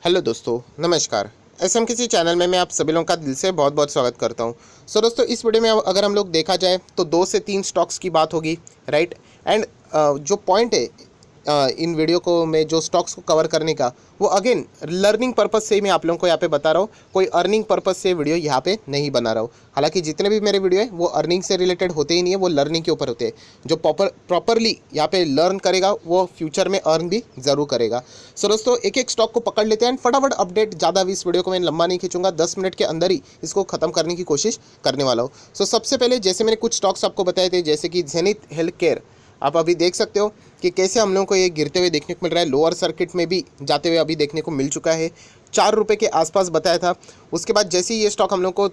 Hello दोस्तों, नमस्कार। SMKC channel में मैं आप सभी लोगों का दिल से बहुत बहुत स्वागत करता हूं। सो दोस्तों, इस वीडियो में अगर हम लोग देखा जाए तो 2 से 3 स्टॉक्स की बात होगी, राइट। एंड जो पॉइंट है इन वीडियो को मैं जो स्टॉक्स को कवर करने का, वो अगेन लर्निंग पर्पस से ही मैं आप लोगों को यहाँ पे बता रहा हूँ। कोई अर्निंग पर्पस से वीडियो यहाँ पे नहीं बना रहा हूँ। हालांकि जितने भी मेरे वीडियो है वो अर्निंग से रिलेटेड होते ही नहीं है, वो लर्निंग के ऊपर होते हैं। जो प्रॉपरली यहाँ पे लर्न करेगा वो फ्यूचर में अर्न भी ज़रूर करेगा। सो दोस्तों, एक एक स्टॉक को पकड़ लेते हैं एंड फटाफट अपडेट। ज़्यादा भी इस वीडियो को मैं लंबा नहीं खींचूंगा, 10 मिनट के अंदर ही इसको खत्म करने की कोशिश करने वाला हूँ। सो सबसे पहले जैसे मैंने कुछ स्टॉक्स आपको बताए थे, जैसे कि जेनिथ हेल्थ केयर, आप अभी देख सकते हो कि कैसे हम लोगों को ये गिरते हुए देखने को मिल रहा है। लोअर सर्किट में भी जाते हुए अभी देखने को मिल चुका है। 4 रुपये के आसपास बताया था। उसके बाद जैसे ही ये स्टॉक हम लोग को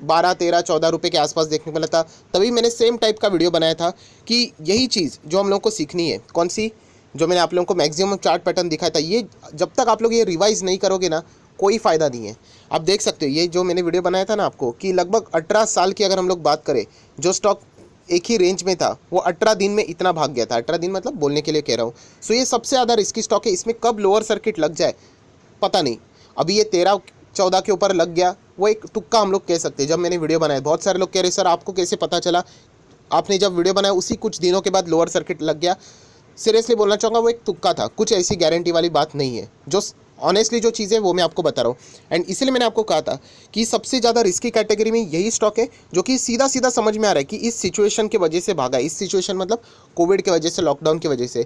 12, 13, 14 रुपये के आसपास देखने को मिला था, तभी मैंने सेम टाइप का वीडियो बनाया था कि यही चीज़ जो हम लोगों को सीखनी है। कौन सी? जो मैंने आप लोगों को मैक्सिमम चार्ट पैटर्न दिखाया था। ये जब तक आप लोग ये रिवाइज नहीं करोगे ना, कोई फ़ायदा नहीं है। आप देख सकते हो ये जो मैंने वीडियो बनाया था ना आपको, कि लगभग 18 साल की अगर हम लोग बात करें, जो स्टॉक एक ही रेंज में था वो 18 दिन में इतना भाग गया था। 18 दिन मतलब बोलने के लिए कह रहा हूँ। सो ये सबसे ज़्यादा रिस्की स्टॉक है। इसमें कब लोअर सर्किट लग जाए पता नहीं। अभी ये 13-14 के ऊपर लग गया, वो एक तुक्का हम लोग कह सकते हैं। जब मैंने वीडियो बनाया, बहुत सारे लोग कह रहे सर आपको कैसे पता चला? आपने जब वीडियो बनाया उसी कुछ दिनों के बाद लोअर सर्किट लग गया। सीरियसली बोलना चाहूँगा, वो एक तुक्का था, कुछ ऐसी गारंटी वाली बात नहीं है। जो ऑनेस्टली जो चीज़ है वो मैं आपको बता रहा हूँ। एंड इसलिए मैंने आपको कहा था कि सबसे ज़्यादा रिस्की कैटेगरी में यही स्टॉक है, जो कि सीधा सीधा समझ में आ रहा है कि इस सिचुएशन की वजह से भागा। इस सिचुएशन मतलब कोविड की वजह से, लॉकडाउन की वजह से।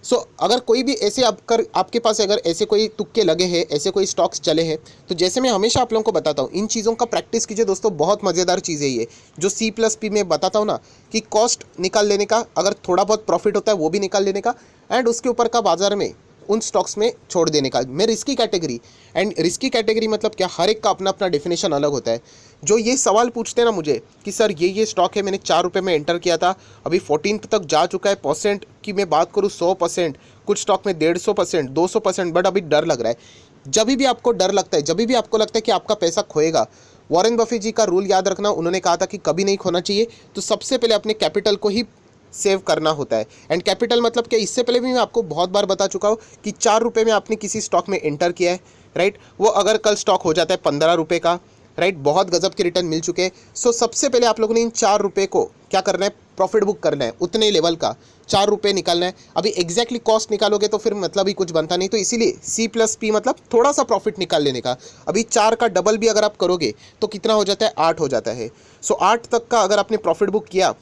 सो अगर कोई भी ऐसे आपके पास अगर ऐसे कोई तुक्के लगे हैं, ऐसे कोई स्टॉक्स चले हैं, तो जैसे मैं हमेशा आप लोगों को बताता हूँ, इन चीज़ों का प्रैक्टिस कीजिए दोस्तों। बहुत मज़ेदार चीज़ है ये। जो C+P में बताता हूँ ना, कि कॉस्ट निकाल लेने का, अगर थोड़ा बहुत प्रॉफिट होता है वो भी निकाल लेने का, एंड उसके ऊपर का बाजार में उन स्टॉक्स में छोड़ देने का। मैं risky category, and risky category मतलब क्या, हर एक का अपना अपना डेफिनेशन अलग होता है। जो ये सवाल पूछते हैं ना मुझे कि सर ये स्टॉक है, मैंने 4 रुपये में एंटर किया था, अभी 14 तक जा चुका है, परसेंट की मैं बात करूँ 100%, कुछ स्टॉक में 150%, 200%, बट अभी डर लग रहा है। जब भी आपको डर लगता है, जब भी आपको लगता है कि आपका पैसा खोएगा, वॉरेन बफेट जी का रूल याद रखना। उन्होंने कहा था कि कभी नहीं खोना चाहिए। तो सबसे पहले अपने कैपिटल को ही सेव करना होता है। एंड कैपिटल मतलब क्या, इससे पहले भी मैं आपको बहुत बार बता चुका हूँ कि 4 रुपये में आपने किसी स्टॉक में एंटर किया है, राइट। वो अगर कल स्टॉक हो जाता है 15 रुपये का, राइट, बहुत गजब के रिटर्न मिल चुके हैं। सो सबसे पहले आप लोगों ने इन 4 रुपये को क्या करना है, प्रॉफिट बुक करना है। उतने लेवल का 4 रुपये निकालना है। अभी एग्जैक्टली कॉस्ट निकालोगे तो फिर मतलब ही कुछ बनता नहीं। तो इसीलिए C+P मतलब थोड़ा सा प्रॉफिट निकाल लेने का। अभी 4 का डबल भी अगर आप करोगे तो कितना हो जाता है, 8 हो जाता है। सो 8 तक का अगर आपने प्रॉफिट बुक किया,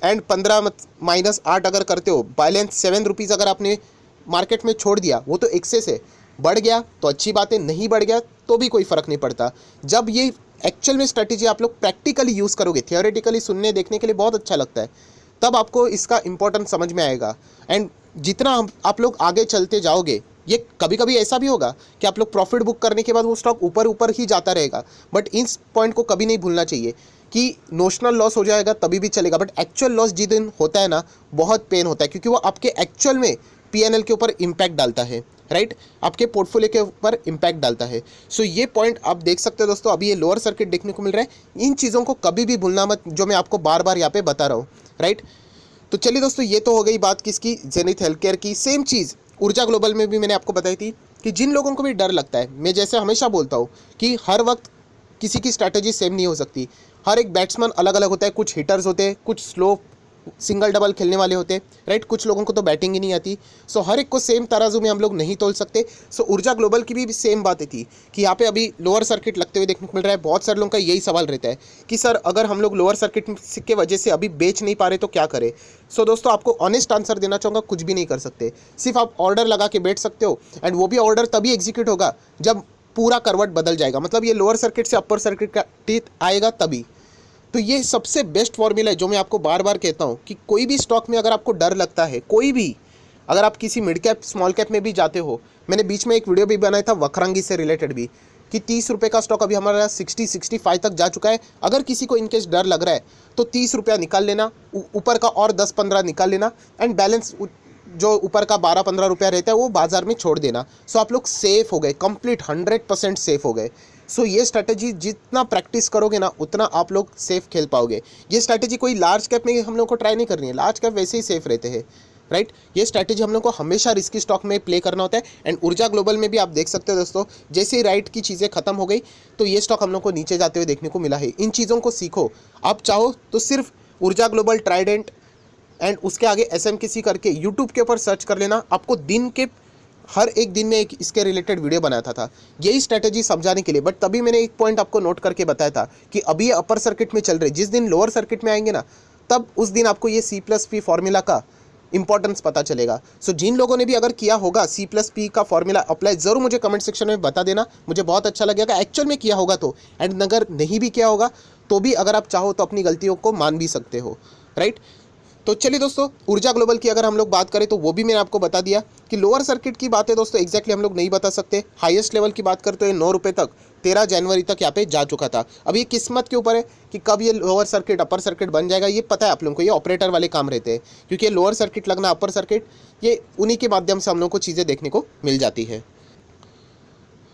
एंड 15 माइनस 8 अगर करते हो, बैलेंस 7 रुपीज़ अगर आपने मार्केट में छोड़ दिया, वो तो एक्सेस है। बढ़ गया तो अच्छी बात है, नहीं बढ़ गया तो भी कोई फ़र्क नहीं पड़ता। जब ये एक्चुअल में स्ट्रैटेजी आप लोग प्रैक्टिकली यूज़ करोगे, थियोरेटिकली सुनने देखने के लिए बहुत अच्छा लगता है, तब आपको इसका इंपॉर्टेंस समझ में आएगा। एंड जितना आप लोग आगे चलते जाओगे, ये कभी कभी ऐसा भी होगा कि आप लोग प्रॉफिट बुक करने के बाद वो स्टॉक ऊपर ऊपर ही जाता रहेगा, बट इस पॉइंट को कभी नहीं भूलना चाहिए कि नोशनल लॉस हो जाएगा तभी भी चलेगा, बट एक्चुअल लॉस जिस दिन होता है ना, बहुत पेन होता है, क्योंकि वो आपके एक्चुअल में P&L के ऊपर इम्पैक्ट डालता है, राइट। आपके पोर्टफोलियो के ऊपर इम्पैक्ट डालता है। सो ये पॉइंट आप देख सकते हो दोस्तों। अभी ये लोअर सर्किट देखने को मिल रहा है। इन चीज़ों को कभी भी भूलना मत, जो मैं आपको बार बार यहाँ पे बता रहा हूँ, राइट। तो चलिए दोस्तों, ये तो हो गई बात किसकी, जेनिथ हेल्थ केयर की। सेम चीज़ ऊर्जा ग्लोबल में भी मैंने आपको बताई थी कि जिन लोगों को भी डर लगता है, मैं जैसे हमेशा बोलता हूँ कि हर वक्त किसी की स्ट्रैटेजी सेम नहीं हो सकती। हर एक बैट्समैन अलग अलग होता है। कुछ हिटर्स होते हैं, कुछ स्लो सिंगल डबल खेलने वाले होते हैं, राइट। कुछ लोगों को तो बैटिंग ही नहीं आती। सो हर एक को सेम तराजू में हम लोग नहीं तोल सकते। सो ऊर्जा ग्लोबल की भी सेम बात थी कि यहाँ पे अभी लोअर सर्किट लगते हुए देखने को मिल रहा है। बहुत सारे लोगों का यही सवाल रहता है कि सर अगर हम लोग लोअर सर्किट की वजह से अभी बेच नहीं पा रहे तो क्या करें। सो दोस्तों, आपको ऑनेस्ट आंसर देना चाहूँगा, कुछ भी नहीं कर सकते। सिर्फ आप ऑर्डर लगा के बैठ सकते हो, एंड वो भी ऑर्डर तभी एग्जीक्यूट होगा जब पूरा करवट बदल जाएगा, मतलब ये लोअर सर्किट से अपर सर्किट का टीथ आएगा तभी। तो ये सबसे बेस्ट फॉर्मूला है जो मैं आपको बार बार कहता हूँ कि कोई भी स्टॉक में अगर आपको डर लगता है, कोई भी, अगर आप किसी मिड कैप स्मॉल कैप में भी जाते हो, मैंने बीच में एक वीडियो भी बनाया था वक्रांगी से रिलेटेड भी, कि 30 रुपये का स्टॉक अभी हमारा 60-65 तक जा चुका है। अगर किसी को इनकेस डर लग रहा है तो 30 रुपया निकाल लेना, ऊपर का और 10-15 निकाल लेना, एंड बैलेंस जो ऊपर का 12-15 रुपया रहता है वो बाजार में छोड़ देना। सो आप लोग सेफ हो गए, कंप्लीट 100% सेफ हो गए। सो ये स्ट्रैटेजी जितना प्रैक्टिस करोगे ना, उतना आप लोग सेफ खेल पाओगे। ये स्ट्रैटेजी कोई लार्ज कैप में हम लोग को ट्राई नहीं करनी है, लार्ज कैप वैसे ही सेफ रहते हैं, राइट। ये स्ट्रैटेजी हम लोग को हमेशा रिस्की स्टॉक में प्ले करना होता है। एंड ऊर्जा ग्लोबल में भी आप देख सकते हो दोस्तों, जैसे ही राइट की चीज़ें खत्म हो गई तो ये स्टॉक हम लोग को नीचे जाते हुए देखने को मिला है। इन चीज़ों को सीखो। आप चाहो तो सिर्फ ऊर्जा ग्लोबल, ट्राइडेंट एंड उसके आगे एसएमकेसी करके यूट्यूब के ऊपर सर्च कर लेना, आपको दिन के हर एक दिन में एक इसके रिलेटेड वीडियो बनाता था यही स्ट्रैटेजी समझाने के लिए। बट तभी मैंने एक पॉइंट आपको नोट करके बताया था कि अभी ये अपर सर्किट में चल रहे, जिस दिन लोअर सर्किट में आएंगे ना, तब उस दिन आपको ये C+P फॉर्मूला का इंपॉर्टेंस पता चलेगा। सो जिन लोगों ने भी अगर किया होगा C+P का फॉर्मूला अप्लाई, ज़रूर मुझे कमेंट सेक्शन में बता देना, मुझे बहुत अच्छा लगेगा एक्चुअल में किया होगा तो। एंड अगर नहीं भी किया होगा तो भी अगर आप चाहो तो अपनी गलतियों को मान भी सकते हो, राइट। तो चलिए दोस्तों, ऊर्जा ग्लोबल की अगर हम लोग बात करें तो वो भी मैंने आपको बता दिया कि लोअर सर्किट की बात है दोस्तों, एग्जैक्टली हम लोग नहीं बता सकते। हाईएस्ट लेवल की बात करते हैं 9 रुपये तक 13 जनवरी तक यहाँ पे जा चुका था। अब ये किस्मत के ऊपर है कि कब ये लोअर सर्किट अपर सर्किट बन जाएगा, ये पता है आप लोगों को, ये ऑपरेटर वाले काम रहते हैं, क्योंकि ये लोअर सर्किट लगना, अपर सर्किट, ये उन्हीं के माध्यम से हम लोग को चीज़ें देखने को मिल जाती है।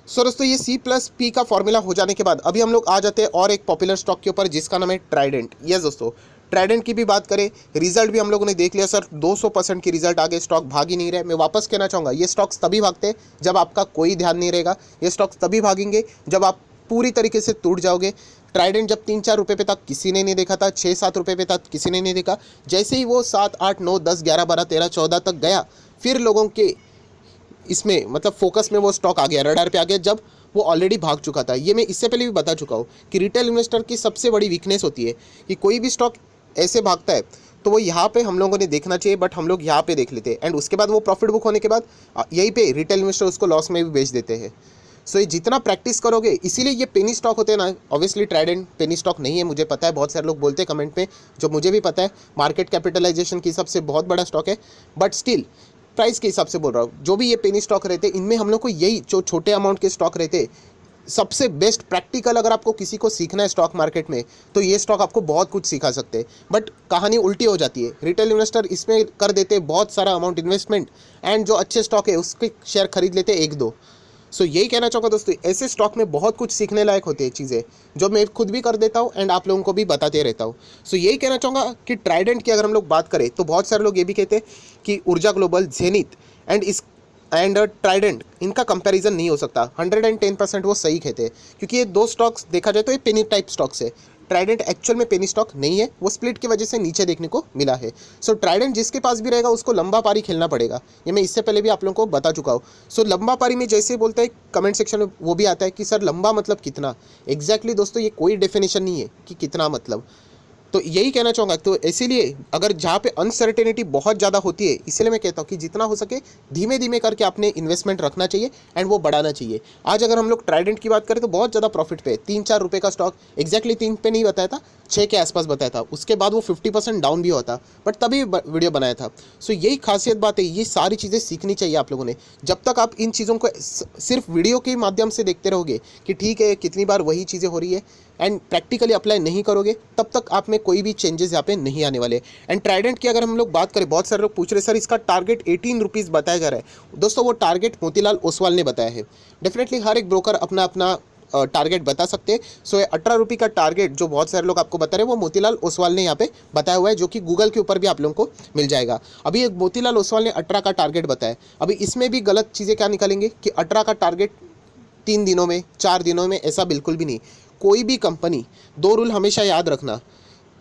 सो दोस्तों, ये C+P का फॉर्मूला हो जाने के बाद अभी हम लोग आ जाते हैं और एक पॉपुलर स्टॉक के ऊपर जिसका नाम है ट्राइडेंट। यस दोस्तों, ट्राइडेंट की भी बात करें, रिजल्ट भी हम लोगों ने देख लिया सर, 200% की रिजल्ट आगे, स्टॉक भाग ही नहीं रहे। मैं वापस कहना चाहूँगा, ये स्टॉक्स तभी भागते हैं जब आपका कोई ध्यान नहीं रहेगा। ये स्टॉक्स तभी भागेंगे जब आप पूरी तरीके से टूट जाओगे। ट्राइडेंट जब 3-4 रुपये पे तक किसी ने नहीं देखा था, 6-7 रुपये पे तक किसी ने नहीं देखा, जैसे ही वो 7, 8, 9, 10, 11, 12, 13, 14 तक गया, फिर लोगों के इसमें मतलब फोकस में वो स्टॉक आ गया, रडार पे आ गया, जब वो ऑलरेडी भाग चुका था। ये मैं इससे पहले भी बता चुका हूँ कि रिटेल इन्वेस्टर की सबसे बड़ी वीकनेस होती है कि कोई भी स्टॉक ऐसे भागता है तो वो यहाँ पे हम लोगों ने देखना चाहिए, बट हम लोग यहाँ पे देख लेते हैं एंड उसके बाद वो प्रॉफिट बुक होने के बाद यहीं पे रिटेल इन्वेस्टर उसको लॉस में भी बेच देते हैं। सो ये जितना प्रैक्टिस करोगे, इसीलिए ये पेनी स्टॉक होते हैं ना। ऑब्वियसली ट्राइडेंट पेनी स्टॉक नहीं है, मुझे पता है, बहुत सारे लोग बोलते हैं कमेंट में, जो मुझे भी पता है, मार्केट कैपिटलाइजेशन के हिसाब से बहुत बड़ा स्टॉक है, बट स्टिल प्राइस के हिसाब से बोल रहा हूँ, जो भी ये पेनी स्टॉक रहते हैं इनमें हम लोग को यही जो छोटे अमाउंट के स्टॉक रहते, सबसे बेस्ट प्रैक्टिकल अगर आपको किसी को सीखना है स्टॉक मार्केट में तो ये स्टॉक आपको बहुत कुछ सिखा सकते हैं। बट कहानी उल्टी हो जाती है, रिटेल इन्वेस्टर इसमें कर देते हैं बहुत सारा अमाउंट इन्वेस्टमेंट एंड जो अच्छे स्टॉक है उसके शेयर खरीद लेते 1-2। सो यही कहना चाहूँगा दोस्तों, ऐसे स्टॉक में बहुत कुछ सीखने लायक होती है चीज़ें, जो मैं खुद भी कर देता हूँ एंड आप लोगों को भी बताते रहता हूँ। सो यही कहना चाहूँगा कि ट्राइडेंट की अगर हम लोग बात करें तो बहुत सारे लोग ये भी कहते हैं कि ऊर्जा ग्लोबल, जेनिथ एंड ट्राइडेंट, इनका कंपैरिजन नहीं हो सकता। 110% वो सही कहते हैं, क्योंकि ये दो स्टॉक्स देखा जाए तो ये पेनी टाइप स्टॉक्स है। ट्राइडेंट एक्चुअल में पेनी स्टॉक नहीं है, वो स्प्लिट की वजह से नीचे देखने को मिला है। सो ट्राइडेंट जिसके पास भी रहेगा उसको लंबा पारी खेलना पड़ेगा, ये मैं इससे पहले भी आप लोगों को बता चुका हूँ। सो लंबा पारी में जैसे बोलते हैं कमेंट सेक्शन में वो भी आता है कि सर लंबा मतलब कितना, एग्जैक्टली दोस्तों ये कोई डेफिनेशन नहीं है कि कितना मतलब। तो यही कहना चाहूँगा, तो इसीलिए अगर जहाँ पे अनसर्टेनिटी बहुत ज़्यादा होती है, इसलिए मैं कहता हूँ कि जितना हो सके धीमे धीमे करके आपने इन्वेस्टमेंट रखना चाहिए एंड वो बढ़ाना चाहिए। आज अगर हम लोग ट्राइडेंट की बात करें तो बहुत ज़्यादा प्रॉफिट पे, 3-4 रुपये का स्टॉक, एग्जैक्टली 3 पे नहीं बताया था, 6 के आसपास बताया था, उसके बाद वो 50% डाउन भी होता, बट तभी वीडियो बनाया था। सो यही खासियत बात है, ये सारी चीज़ें सीखनी चाहिए आप लोगों ने। जब तक आप इन चीज़ों को सिर्फ वीडियो के माध्यम से देखते रहोगे कि ठीक है कितनी बार वही चीज़ें हो रही है एंड प्रैक्टिकली अप्लाई नहीं करोगे, तब तक आप में कोई भी चेंजेस यहाँ पे नहीं आने वाले। एंड ट्राइडेंट की अगर हम लोग बात करें, बहुत सारे लोग पूछ रहे सर इसका टारगेट 18 रुपीज़ बताया जा रहा है। दोस्तों वो टारगेट मोतीलाल ओसवाल ने बताया है। डेफिनेटली हर एक ब्रोकर अपना अपना टारगेट बता सकते हैं। सो ये 18 रुपये का टारगेट जो बहुत सारे लोग आपको बता रहे हैं वो मोतीलाल ओसवाल ने यहाँ पे बताया हुआ है, जो कि गूगल के ऊपर भी आप लोगों को मिल जाएगा। अभी एक मोतीलाल ओसवाल ने 18 का टारगेट बताया। अभी इसमें भी गलत चीज़ें क्या निकालेंगे कि 18 का टारगेट 3 दिनों में, 4 दिनों में, ऐसा बिल्कुल भी नहीं। कोई भी कंपनी, 2 रूल हमेशा याद रखना,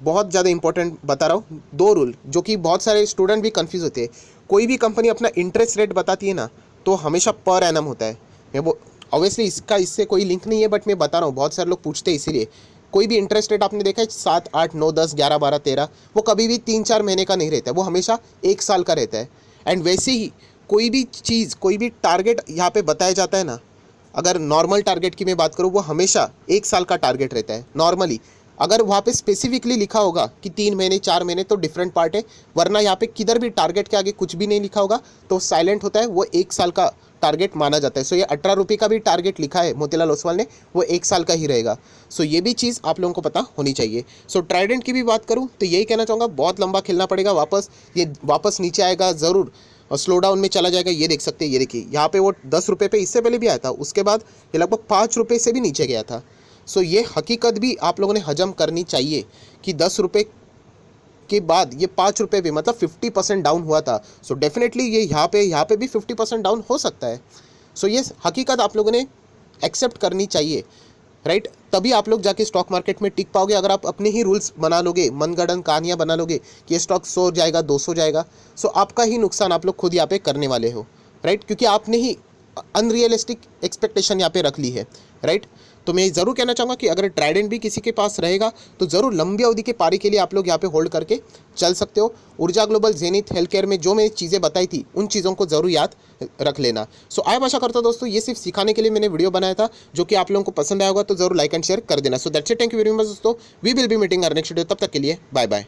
बहुत ज़्यादा इंपॉर्टेंट बता रहा हूँ, 2 रूल जो कि बहुत सारे स्टूडेंट भी कंफ्यूज होते हैं। कोई भी कंपनी अपना इंटरेस्ट रेट बताती है ना तो हमेशा पर एनम होता है। मैं वो ऑब्वियसली इससे कोई लिंक नहीं है, बट मैं बता रहा हूँ, बहुत सारे लोग पूछते हैं इसीलिए। कोई भी इंटरेस्ट रेट आपने देखा है 7, 8, 9, 10, 11, 12, 13, वो कभी भी 3-4 महीने का नहीं रहता है, वो हमेशा 1 साल का रहता है। एंड वैसे ही कोई भी चीज़, कोई भी टारगेट यहाँ पे बताया जाता है ना, अगर नॉर्मल टारगेट की मैं बात करूँ वो हमेशा 1 साल का टारगेट रहता है नॉर्मली। अगर वहाँ पे स्पेसिफिकली लिखा होगा कि 3 महीने, 4 महीने तो डिफरेंट पार्ट है, वरना यहाँ पे किधर भी टारगेट के आगे कुछ भी नहीं लिखा होगा तो साइलेंट होता है, वो 1 साल का टारगेट माना जाता है। सो ये 18 रुपये का भी टारगेट लिखा है मोतीलाल ओसवाल ने, वो 1 साल का ही रहेगा। सो ये भी चीज़ आप लोगों को पता होनी चाहिए। सो ट्राइडेंट की भी बात करूँ तो यही कहना चाहूँगा, बहुत लंबा खेलना पड़ेगा, वापस नीचे आएगा ज़रूर और स्लो डाउन में चला जाएगा। ये देख सकते हैं, ये देखिए यहाँ पे वो 10 रुपये पे इससे पहले भी आया था, उसके बाद ये लगभग 5 रुपये से भी नीचे गया था। सो ये हकीकत भी आप लोगों ने हजम करनी चाहिए कि 10 रुपये के बाद ये 5 रुपये भी मतलब 50% डाउन हुआ था। सो डेफिनेटली ये यहाँ पे भी 50% डाउन हो सकता है। सो ये हकीकत आप लोगों ने एक्सेप्ट करनी चाहिए, राइट? तभी आप लोग जाके स्टॉक मार्केट में टिक पाओगे। अगर आप अपने ही रूल्स बना लोगे, मनगढ़ंत कहानियाँ बना लोगे कि ये स्टॉक 100 जाएगा 200 जाएगा, सो आपका ही नुकसान आप लोग खुद यहाँ पे करने वाले हो, राइट? क्योंकि आपने ही अनरियलिस्टिक एक्सपेक्टेशन यहाँ पे रख ली है, राइट? तो मैं ज़रूर कहना चाहूँगा कि अगर ट्राइडेंट भी किसी के पास रहेगा तो ज़रूर लंबी अवधि के पारी के लिए आप लोग यहाँ पे होल्ड करके चल सकते हो। ऊर्जा ग्लोबल, जेनिथ हेल्थकेयर में जो मैं चीज़ें बताई थी उन चीज़ों को ज़रूर याद रख लेना। सो आई आशा करता हूँ दोस्तों ये सिर्फ सिखाने के लिए मैंने वीडियो बनाया था, जो कि आप लोगों को पसंद आया होगा, तो ज़रूर लाइक एंड शेयर कर देना। So that's it, thank you very much दोस्तों, we will be meeting our next video. तब तक के लिए बाय बाय।